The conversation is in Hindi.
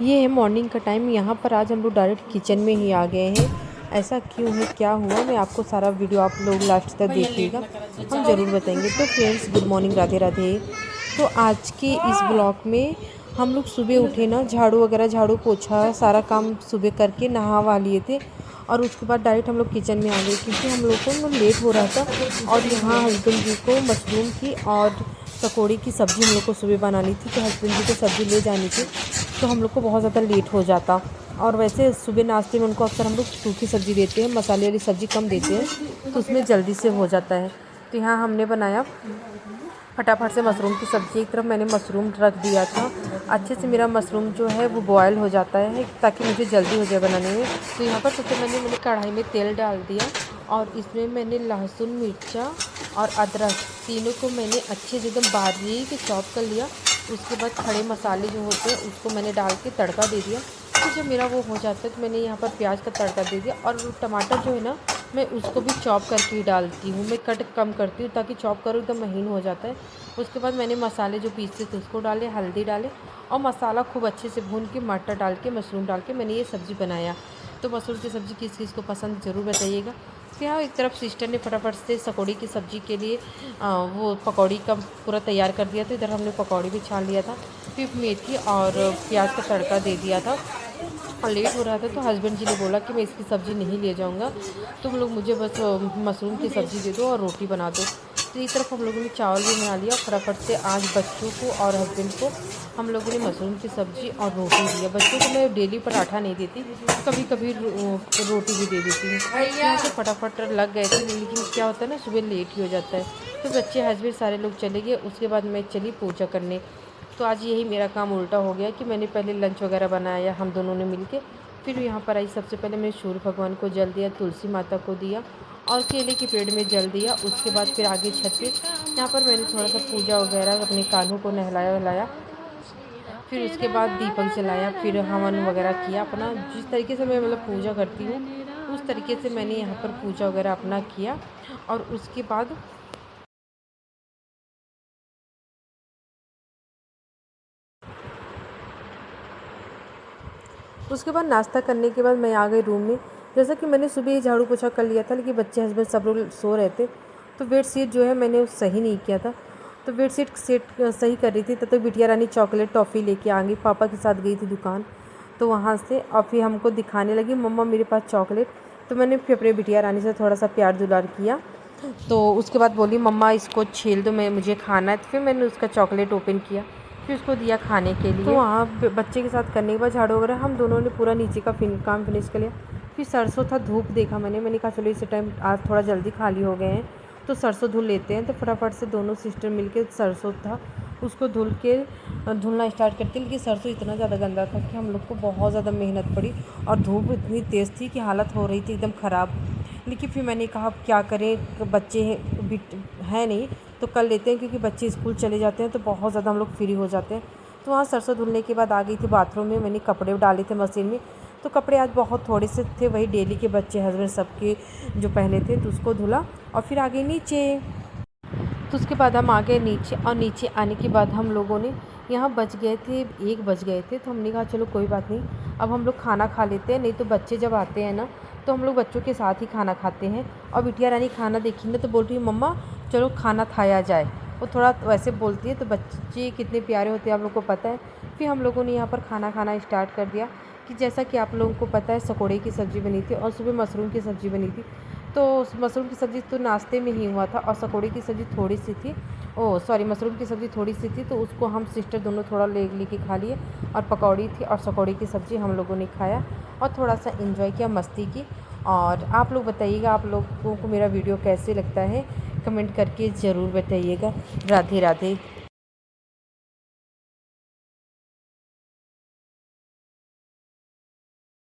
ये है मॉर्निंग का टाइम। यहाँ पर आज हम लोग डायरेक्ट किचन में ही आ गए हैं। ऐसा क्यों है, क्या हुआ, मैं आपको सारा वीडियो आप लोग लास्ट तक देखिएगा, हम ज़रूर बताएंगे। तो friends, good morning, Radhe Radhe. तो आज के इस ब्लॉग में हम लोग सुबह उठे ना, झाड़ू वगैरह, झाड़ू पोछा सारा काम सुबह करके नहा वहा लिए थे और उसके बाद डायरेक्ट हम लोग किचन में आ गए क्योंकि हम लोग को ना लेट हो रहा था। और यहाँ हस्बैंड जी को मशरूम की और पकौड़ी की सब्ज़ी हम लोग को सुबह बनानी थी, तो हस्बैंड जी को सब्ज़ी ले जानी थी, तो हम लोग को बहुत ज़्यादा लेट हो जाता। और वैसे सुबह नाश्ते में उनको अक्सर हम लोग सूखी सब्ज़ी देते हैं, मसाले वाली सब्ज़ी कम देते हैं, तो उसमें जल्दी से हो जाता है। तो यहाँ हमने बनाया फटाफट से मशरूम की सब्ज़ी। एक तरफ मैंने मशरूम रख दिया था, अच्छे से मेरा मशरूम जो है वो बॉयल हो जाता है ताकि मुझे जल्दी हो जाए बनाने में। तो यहाँ पर सबसे पहले मैंने कढ़ाई में तेल डाल दिया और इसमें मैंने लहसुन, मिर्चा और अदरक तीनों को मैंने अच्छे से एकदम बारीक चॉप कर लिया। उसके बाद खड़े मसाले जो होते हैं उसको मैंने डाल के तड़का दे दिया। तो जब मेरा वो हो जाता है तो मैंने यहाँ पर प्याज का तड़का दे दिया और टमाटर जो है ना, मैं उसको भी चॉप करके ही डालती हूँ, मैं कट कम करती हूँ ताकि चॉप करो एकदम महीन हो जाता है। उसके बाद मैंने मसाले जो पीसे थे उसको डाले, हल्दी डाले और मसाला खूब अच्छे से भून के मटर डाल के मशरूम डाल के मैंने ये सब्ज़ी बनाया। तो मशरूम की सब्ज़ी किस किस को पसंद ज़रूर बताइएगा। तो यहाँ एक तरफ सिस्टर ने फटाफट से पकौड़ी की सब्ज़ी के लिए वो पकौड़ी का पूरा तैयार कर दिया था। इधर हमने पकौड़ी भी छान लिया था, फिर मेथी और प्याज का तड़का दे दिया था। और लेट हो रहा था तो हस्बैंड जी ने बोला कि मैं इसकी सब्ज़ी नहीं ले जाऊंगा, तुम लोग मुझे बस मशरूम की सब्ज़ी दे दो और रोटी बना दो। तो इस तरफ हम लोगों ने चावल भी बना लिया। फटाफट से आज बच्चों को और हस्बैंड को हम लोगों ने मशरूम की सब्ज़ी और रोटी दिया। बच्चों को मैं डेली पराठा नहीं देती, कभी कभी रोटी भी दे देती हूँ। यहाँ से फटाफट लग गए थे, लेकिन क्या होता है ना, सुबह लेट ही हो जाता है। तो बच्चे हस्बैंड सारे लोग चले गए, उसके बाद मैं चली पूजा करने। तो आज यही मेरा काम उल्टा हो गया कि मैंने पहले लंच वगैरह बनाया हम दोनों ने मिलके, फिर यहाँ पर आई। सबसे पहले मैंने सूर्य भगवान को जल दिया, तुलसी माता को दिया और केले के पेड़ में जल दिया। उसके बाद फिर आगे छत पे यहाँ पर मैंने थोड़ा सा पूजा वगैरह, अपने कान्हों को नहलाया वहलाया, फिर उसके बाद दीपक जलाया, फिर हवन वगैरह किया। अपना जिस तरीके से मैं मतलब पूजा करती हूँ उस तरीके से मैंने यहाँ पर पूजा वगैरह अपना किया। और उसके बाद नाश्ता करने के बाद मैं आ गई रूम में। जैसा कि मैंने सुबह ही झाड़ू पोछा कर लिया था, लेकिन बच्चे हस्बैंड सब लोग सो रहे थे, तो बेड शीट जो है मैंने सही नहीं किया था। तो बेड शीट सेट सही कर रही थी, तब तक बिटिया रानी चॉकलेट टॉफ़ी लेके आ गई। पापा के साथ गई थी दुकान, तो वहाँ से और फिर हमको दिखाने लगी, मम्मा मेरे पास चॉकलेट। तो मैंने फिर अपने बिटिया रानी से थोड़ा सा प्यार दुलार किया। तो उसके बाद बोली, मम्मा इसको छील दो, मैं मुझे खाना है। तो फिर मैंने उसका चॉकलेट ओपन किया, फिर उसको दिया खाने के लिए। तो वहाँ बच्चे के साथ करने के बाद झाड़ू वगैरह हम दोनों ने पूरा नीचे का काम फिनिश कर लिया। फिर सरसों था, धूप देखा मैंने कहा चलो इस टाइम आज थोड़ा जल्दी खाली हो गए हैं तो सरसों धुल लेते हैं। तो फटाफट से दोनों सिस्टर मिलके सरसों था उसको धुलना स्टार्ट करते, लेकिन सरसों इतना ज़्यादा गंदा था कि हम लोग को बहुत ज़्यादा मेहनत पड़ी और धूप इतनी तेज़ थी कि हालत हो रही थी एकदम ख़राब। लेकिन फिर मैंने कहा अब क्या करें, बच्चे हैं नहीं तो कर लेते हैं, क्योंकि बच्चे स्कूल चले जाते हैं तो बहुत ज़्यादा हम लोग फ्री हो जाते हैं। तो वहाँ सरसों धुलने के बाद आ गई थी बाथरूम में, मैंने कपड़े डाले थे मशीन में। तो कपड़े आज बहुत थोड़े से थे, वही डेली के बच्चे हस्बैंड सबके जो पहने थे, तो उसको धुला और फिर आ गई नीचे। तो उसके बाद हम आ गए नीचे, और नीचे आने के बाद हम लोगों ने यहाँ बज गए थे 1 बज गए थे, तो हमने कहा चलो कोई बात नहीं, अब हम लोग खाना खा लेते हैं, नहीं तो बच्चे जब आते हैं ना तो हम लोग बच्चों के साथ ही खाना खाते हैं। और बिटिया रानी खाना देखी ना तो बोल रही है, मम्मा चलो खाना खाया जाए। वो थोड़ा वैसे बोलती है, तो बच्चे कितने प्यारे होते हैं आप लोग को पता है। फिर हम लोगों ने यहाँ पर खाना खाना स्टार्ट कर दिया कि जैसा कि आप लोगों को पता है पकौड़े की सब्ज़ी बनी थी और सुबह मशरूम की सब्ज़ी बनी थी। तो मशरूम की सब्ज़ी तो नाश्ते में ही हुआ था और पकौड़े की सब्ज़ी थोड़ी सी थी, मशरूम की सब्ज़ी थोड़ी सी थी, तो उसको हम सिस्टर दोनों थोड़ा लेके खा लिए। और पकौड़ी थी और पकौड़े की सब्ज़ी हम लोगों ने खाया और थोड़ा सा इन्जॉय किया, मस्ती की। और आप लोग बताइएगा आप लोगों को मेरा वीडियो कैसे लगता है, कमेंट करके ज़रूर बताइएगा। राधे राधे।